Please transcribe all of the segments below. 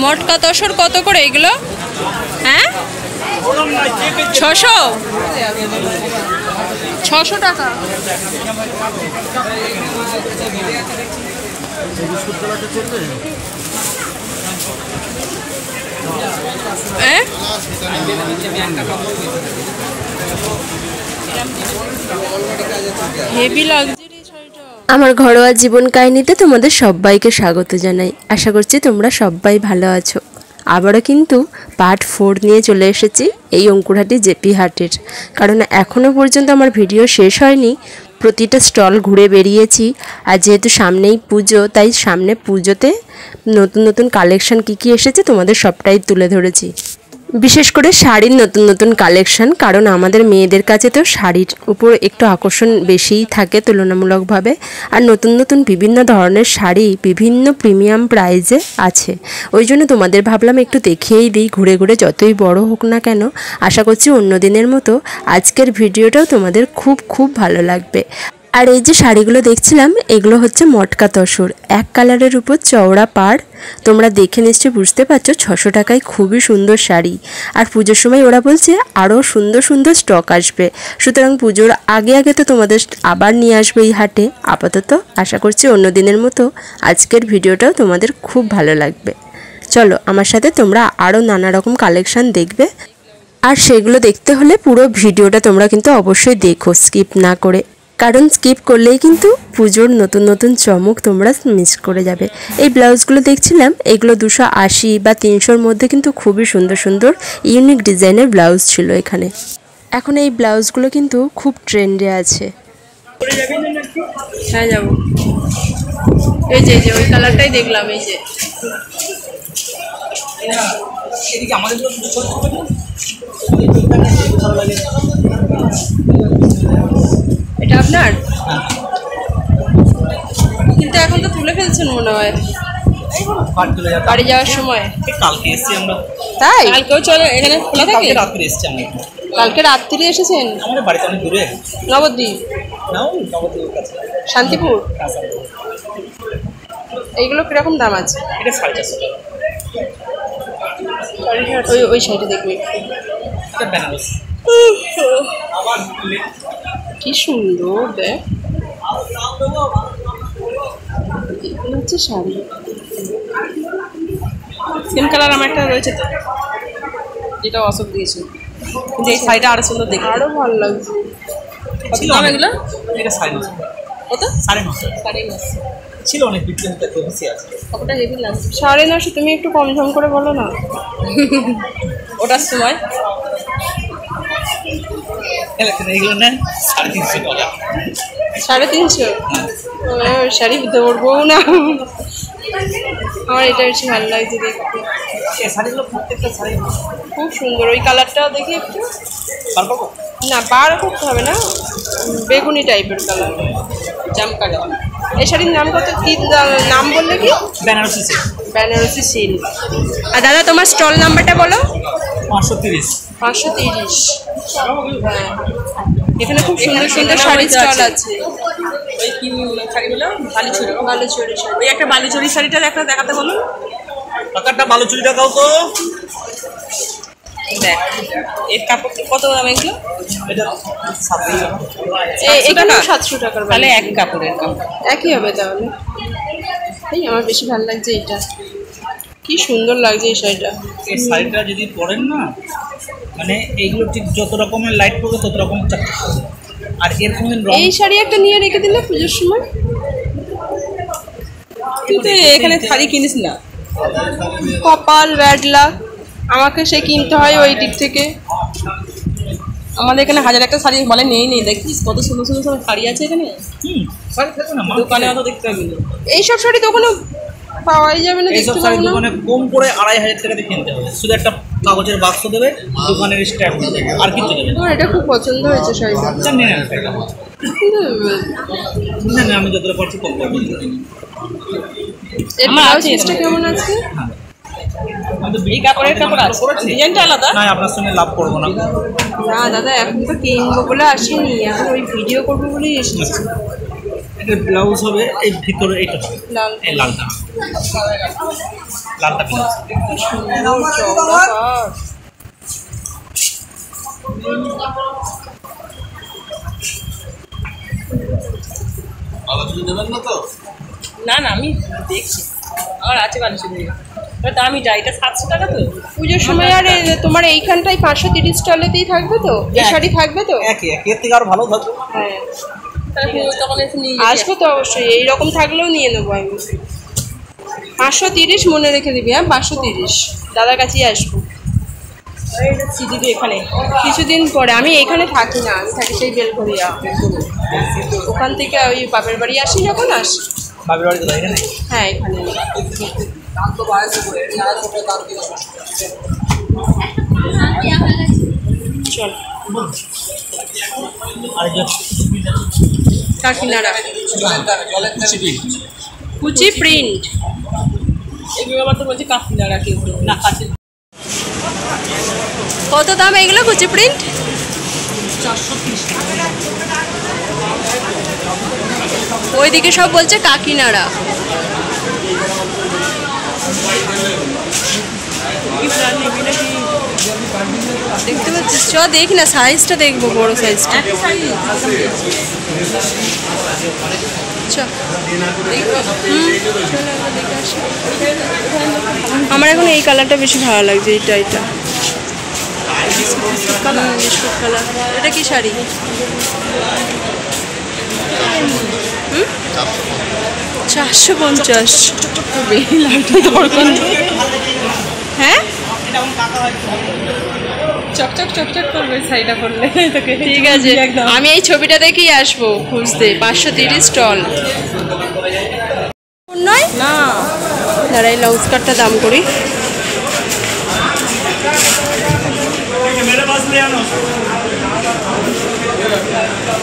মটকা তসর কত করে এগুলো? হ্যাঁ 600 টাকা। হেভি লাগছে। আমার ঘরোয়া জীবন কাহিনীতে তোমাদের সবাইকে স্বাগত জানাই। আশা করছি তোমরা সবাই ভালো আছো। আবারও কিন্তু পার্ট 4 নিয়ে চলে এসেছি এই অঙ্কুরহাটি জেপি হাটের। কারণ এখনও পর্যন্ত আমার ভিডিও শেষ হয়নি, প্রতিটা স্টল ঘুরে বেরিয়েছি। আর যেহেতু সামনেই পুজো, তাই সামনে পুজোতে নতুন নতুন কালেকশন কী এসেছে তোমাদের সবটাই তুলে ধরেছি। বিশেষ করে শাড়ির নতুন নতুন কালেকশন, কারণ আমাদের মেয়েদের কাছে তো শাড়ির উপর একটু আকর্ষণ বেশিই থাকে তুলনামূলকভাবে। আর নতুন নতুন বিভিন্ন ধরনের শাড়ি বিভিন্ন প্রিমিয়াম প্রাইজে আছে, ওই জন্য তোমাদের ভাবলাম একটু দেখিয়েই দিই ঘুরে ঘুরে, যতই বড় হোক না কেন। আশা করছি অন্য দিনের মতো আজকের ভিডিওটাও তোমাদের খুব খুব ভালো লাগবে। আর এই যে শাড়িগুলো দেখছিলাম, এগুলো হচ্ছে মটকা তসর, এক কালারের উপর চওড়া পাড়। তোমরা দেখে নিশ্চয়ই বুঝতে পারছো 600 টাকায় খুবই সুন্দর শাড়ি। আর পুজোর সময় ওরা বলছে আরও সুন্দর সুন্দর স্টক আসবে, সুতরাং পুজোর আগে আগে তো তোমাদের আবার নিয়ে আসবে এই হাটে। আপাতত আশা করছি অন্য দিনের মতো আজকের ভিডিওটাও তোমাদের খুব ভালো লাগবে। চলো আমার সাথে তোমরা আরও নানা রকম কালেকশান দেখবে। আর সেগুলো দেখতে হলে পুরো ভিডিওটা তোমরা কিন্তু অবশ্যই দেখো, স্কিপ না করে, কারণ স্কিপ করলেই কিন্তু পুজোর নতুন নতুন চমক তোমরা মিস করে যাবে। এই ব্লাউজগুলো দেখছিলাম, এগুলো 280 বা 300-র মধ্যে কিন্তু খুবই সুন্দর সুন্দর ইউনিক ডিজাইনের ব্লাউজ ছিল এখানে। এখন এই ব্লাউজগুলো কিন্তু খুব ট্রেন্ডে আছে। হ্যাঁ যাবো। এই যে ওই কালারটাই দেখলাম। এই যে এটা আপনার, কিন্তু এখন তো তুলে ফেলছেন মনে হয় বাড়ি যাওয়ার সময়। কালকে এসেছি আমরা। তাই কালকেও চলে এখানে খোলা থাকে? রাত্রে এসেছি আমরা। কালকে রাত্রি এসেছেন? আমাদের বাড়িতে অনেক দূরে। নবদ্বীপ? নবদ্বীপের কাছে শান্তিপুর। এইগুলো কিরকম দাম আছে? এটা 450 টাকা। ওই সাইডে দেখবি, এটা বেনারস। কি সুন্দর দেখ, এগুলো হচ্ছে শাড়ি। সেম কালার আমার একটা রয়েছে তো, যেটা অশোক দিয়েছে, কিন্তু এই শাড়িটা আরো সুন্দর দেখতে, আরো ভালো লাগছে। কত দাম এগুলো? এটা 950 কত? 950 ছিল, অনেক বিক্রি হতে বেশি আছে। কতটা হেভি লাগছে। 950, তুমি একটু কম সম করে বলো না। ওটার সময় এইগুলো নেন 350 টাকা। 350? শাড়ি ধরবো না, আমার এটা বেশি ভালো লাগছে দেখতে। এই শাড়িগুলো প্রত্যেকটা শাড়ি খুব সুন্দর। ওই কালারটাও দেখি একটু। না বার করতে হবে না, বেগুনি টাইপের কালার, জাম কালার। এই শাড়ির নাম কত? কি নাম বললে? কি? বেনারসি সিল্ক। বেনারসি সিল্ক। আর দাদা তোমার স্টল নাম্বারটা বলো। 530। 530। হ্যাঁ, এখানে খুব সুন্দর সুন্দর শাড়ির স্টল আছে। ওই কি শাড়িগুলো? বালুচরি শাড়ি। ওই একটা বালুচরি শাড়িটা দেখাতে বলুন। টাকাটা বালুচরিটা দাও তো। দেখ এর কাপড় কত দাম এগুলো? এটা 700 টাকা। এখানে 700 টাকার। তাহলে এক কাপড়ের একই হবে তাহলে। এই আমার বেশি ভালো লাগছে এটা, কি সুন্দর লাগছে এই শাড়িটা। এই শাড়িটা যদি পরেন না, মানে এইগুলো ঠিক যত রকমের লাইট পড়বে তত রকম চাকরি। আর এরকম এই শাড়ি একটা নিয়ে রেখে দিলে পুজোর সময়। তুই তো এখানে শাড়ি কিনিস না, কপাল ব্যাড লাক, আমাকে সে কিনতে হয় ওই দিক থেকে। আমাদের এখানে 1000 একটা শাড়ি বলে নেই, দেখিস কত সুন্দর সুন্দর সব শাড়ি আছে এখানে। শাড়ি থাকে না দোকানে অত দেখতে পাবি না। এইসব শাড়ি দোকানে পাওয়াই যাবে না, এইসব শাড়ি দোকানে কম করে 2500 টাকা দিয়ে কিনতে হবে। শুধু একটা কাগজের বাক্স দেবে, দোকানের স্ট্যাম্প দেবে, আর কিছু দেবে না। আমার এটা খুব পছন্দ হয়েছে শাড়িটা। জানি না না, আমি যতটা পারছি কম করবো। এর ব্লাউজ পিসটা কেমন আছে? এই কাপড়ের কাপড় আছে, ডিজাইনটা আলাদা। না, আপনার সঙ্গে লাভ করবো না। না দাদা, এখন তো কিনবো বলে আসিনি, এখন ওই ভিডিও করবো বলেই এসেছি। এটা ব্লাউজ হবে এই ভিতরে এইটা হবে লাল এই লালটা লালটা ব্লাউজ চওড়া পাড়। না না আমি দেখছি আমার আছে বালিশ দামিটা এটা 700 টাকা তো। পুজোর সময় আর তোমার এইখানটাই 530 স্টলেতেই থাকবে তো, এই শাড়ি থাকবে তো? একই এর থেকে আরো ভালো থাকবে। হ্যাঁ তাহলে তখন এসে নিয়ে আসবো তো অবশ্যই, এইরকম থাকলেও নিয়ে নেবো আমি। 530 মনে রেখে দিবি, হ্যাঁ 530 দাদার কাছেই আসবো। এটা সিডিতে এখানে কিছুদিন পরে। আমি এখানে থাকি না, আমি থাকি সেই বেলঘরিয়া। ওখান থেকে ওই বাপের বাড়ি আসি যখন আসি। বাবির বাড়ি কোথায় এখানে? হ্যাঁ এখানে। চল আর যে কাকিনাড়া কুচি প্রিন্ট। এগুলো আবার তো বলছি কাকিনাড়া কেউ না কাছে। কত দাম এগুলো কুচি প্রিন্ট? 430 টাকা। ওইদিকে সব বলছে কাকিনাড়া। দেখতে পাচ্ছিস? চ দেখি না, সাইজটা দেখবো, বড় সাইজটা। চ দেখবো। আমার এখন এই কালারটা বেশি ভালো লাগছে, এটা বিস্কুট কালার। এটা কি শাড়ি? 450। হ্যাঁ চকচক চকচক করবে শাড়িটা পরলে তোকে। ঠিক আছে, আমি এই ছবিটা দেখেই আসবো খুঁজতে। 530 স্টল নয় না দাঁড়াই, লাউজ কাটটা দাম করি।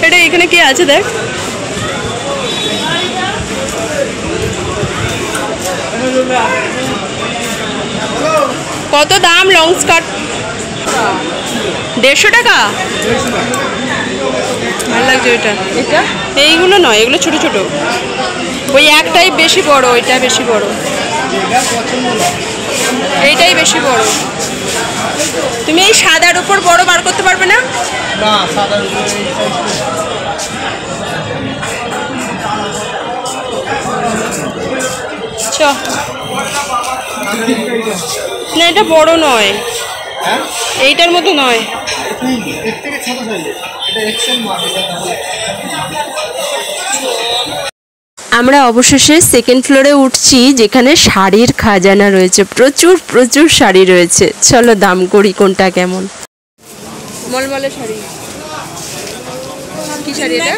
এটা এখানে কি আছে দেখ। কত দাম লং স্কার্ট? 150 টাকা। ভালো লাগছে ওইটা। এটা এইগুলো নয়, এগুলো ছোট ছোট। ওই একটাই বেশি বড়, ওইটা বেশি বড়, এইটাই বেশি বড়। তুমি এই সাদার উপর বড় বার করতে পারবে না? না সাদা চ না, এটা বড় নয়, এইটার মতো নয়। আমরা অবশেষে সেকেন্ড ফ্লোরে উঠছি, যেখানে শাড়ির খাজানা রয়েছে। প্রচুর প্রচুর শাড়ি রয়েছে। চলো দাম করি কোনটা কেমন। মলমলে শাড়ি। কি শাড়ি এটা?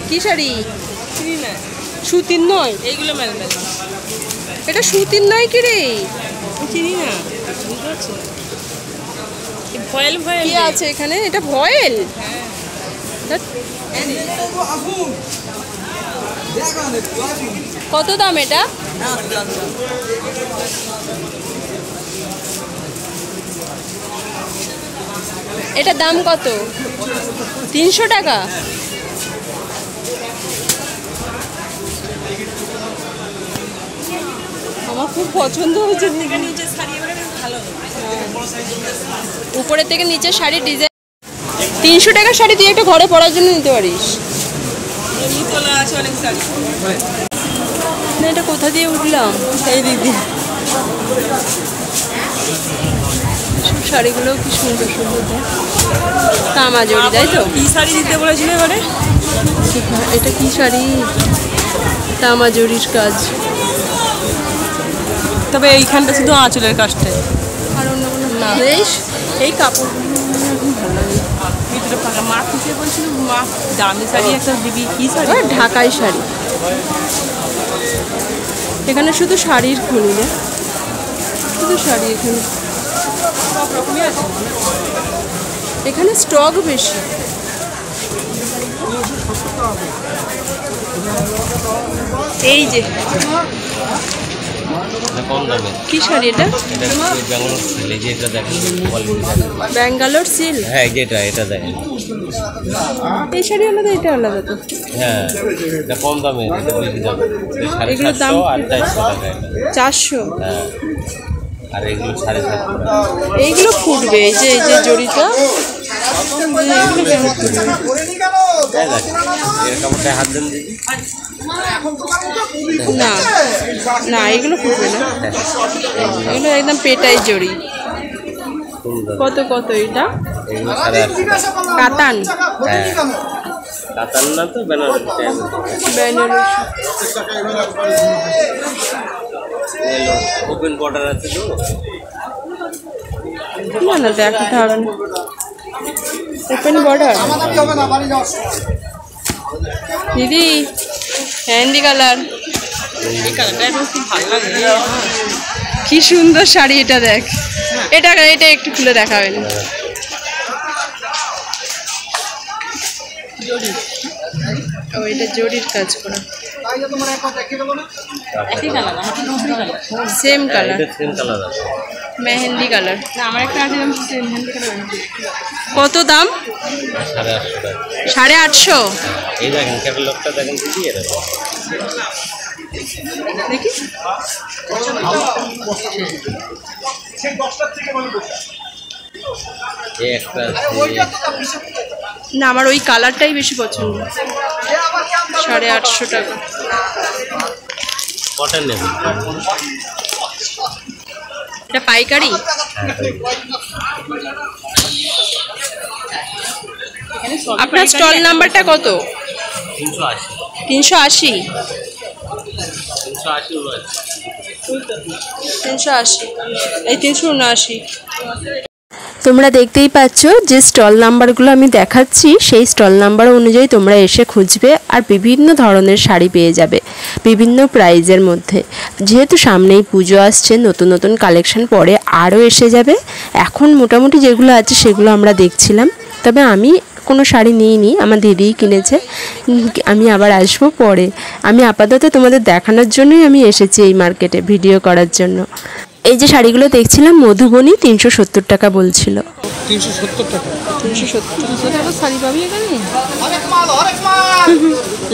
কি শাড়ি? চিনি না সুতির নয়? এইগুলো মেলমেল এটা সুতির নয় কি রে? চিনি না বুঝতে পারছি না। ভয়েল ভয়েল কি আছে এখানে? এটা ভয়েল? কত দাম এটা? এটার দাম কত? 300 টাকা। আমার খুব পছন্দ হয়েছে। নিচে শাড়ি ভালো উপরের থেকে নিচে শাড়ির ডিজাইন। 300 টাকার শাড়ি তুই একটা ঘরে পরার জন্য নিতে পারিস। তোলা আছে অনেক শাড়ি। না, এটা কোথা দিয়ে উঠলাম? এই দিদি সব শাড়িগুলো কি সুন্দর সুন্দর দেয়। তামাজড়ি, তাই তো? কি শাড়ি দিতে বলেছিল এবারে? এটা কি শাড়ি? তামাজড়ির কাজ। তবে এইখানটা শুধু আঁচলের কাজটাই, আর অন্য কোনো না। বেশ এই কাপড়গুলো ভালো লাগে। ভিতরে ফাঁকা। মা কিসে বলছিল? মা দামি শাড়ি একটা দিবি। কি শাড়ি? ঢাকাই শাড়ি। এখানে শুধু শাড়ির খনি না, শুধু শাড়ি। এখানে সব রকমই আছে। এখানে স্টক বেশি। এই যে কম দামে। কি শাড়ি এটা? এটা ব্যাঙ্গালোর সিল, এই যে এটা দেখেন কোয়ালিটি। ব্যাঙ্গালোর সিল? হ্যাঁ যেটা, এটা দেখেন। এই শাড়ি আলাদা, এটা আলাদা তো। হ্যাঁ এটা কম দামে, এটা বেশি দামে। এগুলোর দাম 750 টাকা এটা। 400? হ্যাঁ আর এগুলো 750 টাকা। এইগুলো ফুটবে, এই যে জড়িটা। এরকম হাত দেন দিদি। না না, এগুলো ফুটবে না, এগুলো একদম পেটাই জড়ি। কত কত এটা? এগুলো 850 টাকা। কাতান? হ্যাঁ কাতান না তো বেনারসি। ওপেন বর্ডার আছে তো? না না, দেখাতে হবে না। ওপেন বর্ডার দিদি, হ্যান্ডি কালার। এই কালারটা এখন খুব ভালো লাগে। কি সুন্দর শাড়ি এটা, দেখ। এটা এটা একটু খুলে দেখাবেন। ও এটা জরির কাজ করা। একই কালার, আমার তো দুটো কালার। সেম কালার, এটা সেম কালার আছে। মেহেন্দি কালার। না আমার একটা আছে, আমি মেহেন্দি কালার। কত দাম? 850 টাকা। 850? এই দেখেন ক্যাটালগটা দেখেন দিদি, এটা দেখি। এই একটা না, আমার ওই কালারটাই বেশি পছন্দ। 850 টাকা। কটন নেবেন? এটা পাইকারি? আপনার স্টল নাম্বারটা কত? 380। 380? 380 380, এই 379। তোমরা দেখতেই পাচ্ছ যে স্টল নাম্বারগুলো আমি দেখাচ্ছি, সেই স্টল নাম্বার অনুযায়ী তোমরা এসে খুঁজবে আর বিভিন্ন ধরনের শাড়ি পেয়ে যাবে বিভিন্ন প্রাইজের মধ্যে। যেহেতু সামনেই পুজো আসছে, নতুন নতুন কালেকশন পরে আরও এসে যাবে। এখন মোটামুটি যেগুলো আছে সেগুলো আমরা দেখছিলাম, তবে আমি কোনো শাড়ি নিইনি, আমার দিদিই কিনেছে। আমি আবার আসবো পরে। আমি আপাতত তোমাদের দেখানোর জন্যই আমি এসেছি এই মার্কেটে, ভিডিও করার জন্য। এই যে শাড়িগুলো দেখছিলাম মধুবনী 370 টাকা বলছিল। 370 টাকা। 370 টাকা শাড়ি পাবি এখানে?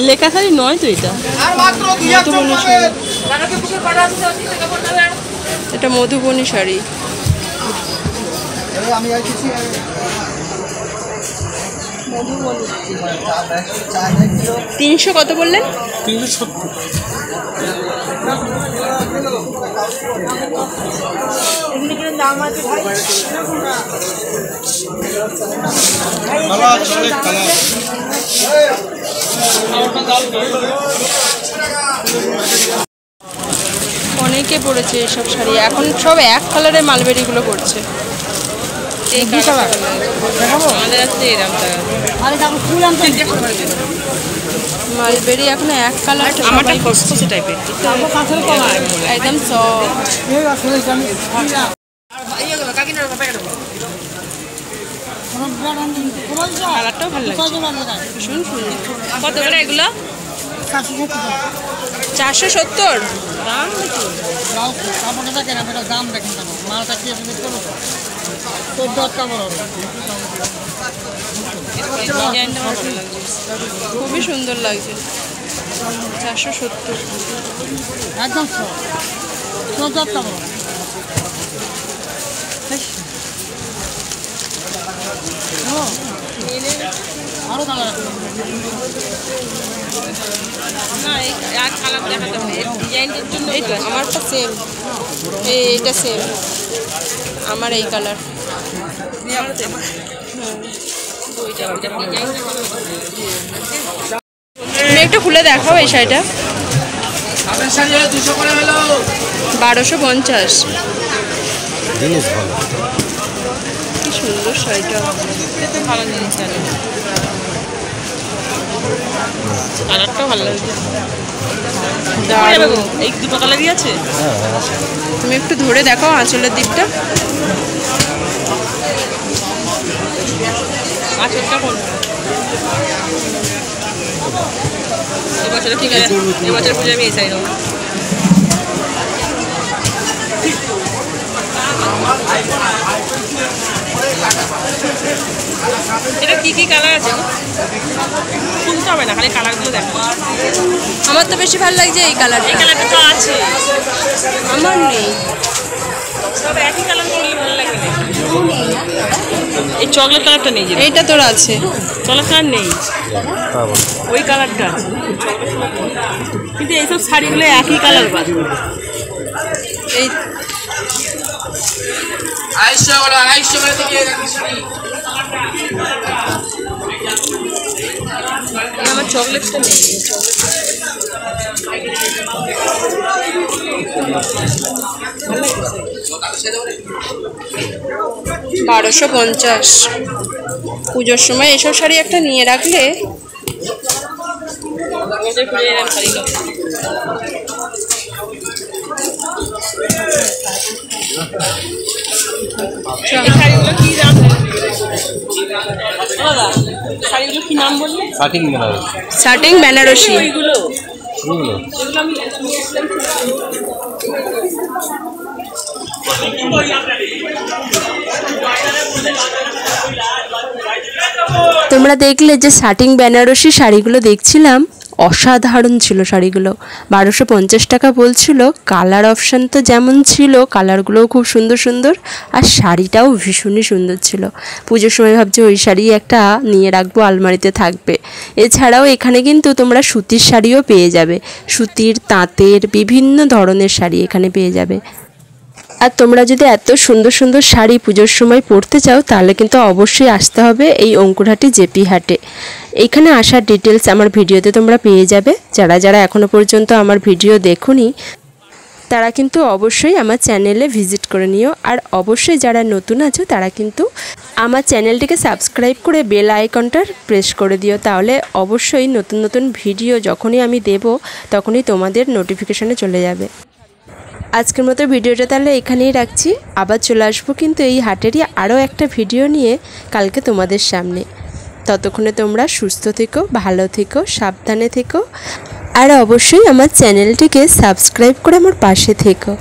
লেখা শাড়ি নয় তো এটা? মধুবনী শাড়ি, এটা মধুবনী শাড়ি। 300 কত বললেন? 370। অনেকে পড়েছে এসব শাড়ি, এখন সব এক কালারের মালবেরিগুলো পড়ছে। এই কালার আমাদের আছে এরকম মালবেরি, এখন এক কালার। আমারটা খসখসে টাইপের, একদম কালারটাও ভালো লাগে। ভীষণ সুন্দর। কত করে এগুলো? 470? দাম খুবই সুন্দর লাগছে। 470 একদম আরো কালার না, এক কালার দেখাতে হবে ডিজাইনটার জন্য। এই তো আমারটা সেম, এইটা সেম আমার, এই কালার। তুমি একটু খুলে দেখাও এই শাড়িটা। 1250। জিনিস ভালো। কি সুন্দর শাড়িটা, ভালো জিনিস জানি, কালারটাও ভালো লাগছে। দারুণ। এই দুটো কালারই আছে। তুমি একটু ধরে দেখো আঁচলের দিকটা। আঁচলটা কোন এবছর ঠিক আছে, এবছর পুজো আমি এই সাইড এটা কি কি কালার আছে গো? খুলতে হবে না, খালি কালারগুলো দেখো। আমার তো বেশি ভালো লাগছে এই কালার। এই কালারটা তো আছে, আমার নেই। সব একই কালার করলে ভালো লাগবে না। এই চকলেট কালারটা নেই, এইটা তোর আছে। চকলেট কালার নেই, ওই কালারটা আছে। কিন্তু এইসব শাড়িগুলো একই কালার পাবে। এই আমার চকলেটটা নেই। 1250 পুজোর সময় এসব শাড়ি একটা নিয়ে রাখলে শাড়িগুলো কি দাম? দাদা শাড়িগুলো কি নাম বললে? শার্টিং বেনারসি। ওইগুলো আমি তোমরা দেখলে যে শার্টিং বেনারসি শাড়িগুলো দেখছিলাম, অসাধারণ ছিল শাড়িগুলো। 1250 টাকা বলছিল। কালার অপশান তো যেমন ছিল, কালারগুলোও খুব সুন্দর সুন্দর, আর শাড়িটাও ভীষণই সুন্দর ছিল। পুজোর সময় ভাবছি ওই শাড়ি একটা নিয়ে রাখবো, আলমারিতে থাকবে। এছাড়াও এখানে কিন্তু তোমরা সুতির শাড়িও পেয়ে যাবে, সুতির তাঁতের বিভিন্ন ধরনের শাড়ি এখানে পেয়ে যাবে। আর তোমরা যদি এত সুন্দর সুন্দর শাড়ি পুজোর সময় পরতে চাও, তাহলে কিন্তু অবশ্যই আসতে হবে এই অঙ্কুরহাটি জেপি হাটে। এইখানে আসার ডিটেলস আমার ভিডিওতে তোমরা পেয়ে যাবে। যারা যারা এখনও পর্যন্ত আমার ভিডিও দেখোনি, তারা কিন্তু অবশ্যই আমার চ্যানেলে ভিজিট করে নিও। আর অবশ্যই যারা নতুন আছো, তারা কিন্তু আমার চ্যানেলটিকে সাবস্ক্রাইব করে বেল আইকনটা প্রেস করে দিও। তাহলে অবশ্যই নতুন নতুন ভিডিও যখনই আমি দেব, তখনই তোমাদের নোটিফিকেশানে চলে যাবে। আজকের মতো ভিডিওটা তাহলে এখানেই রাখছি। আবার চলে আসবো কিন্তু এই হাটেরই আরও একটা ভিডিও নিয়ে কালকে তোমাদের সামনে। ততক্ষণে তোমরা সুস্থ থেকো, ভালো থেকো, সাবধানে থেকো, আর অবশ্যই আমার চ্যানেলটিকে সাবস্ক্রাইব করে আমার পাশে থেকো।